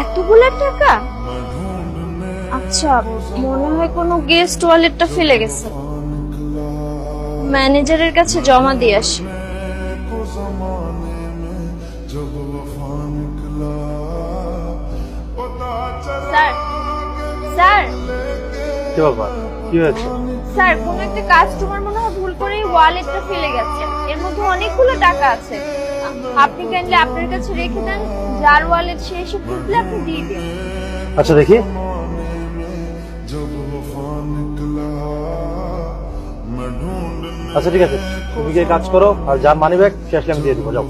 এতগুলা টাকা? আচ্ছা, মনে হয় কোনো গেস্ট ওয়ালেটটা ফেলে গেছে। ম্যানেজারের কাছে জমা দিয়ে আসি। স্যার, স্যার, কি বাবা, কি হয়েছে? স্যার, কোন একটা কাস্টমার মনে হয় ভুল করে ওয়ালেটটা ফেলে গেছে। এর মধ্যে অনেকগুলো টাকা আছে। আপনি কাইন্ডলি আপনার কাছে রেখে দেন, যার ওয়ালেট সে এসে খুঁজলে আপনি দিয়ে দিন। আচ্ছা দেখি। আচ্ছা ঠিক আছে, তুমি গিয়ে কাজ করো, আর যা মানি ব্যাগ সে আসলে আমি দিয়ে দেবো, যাও।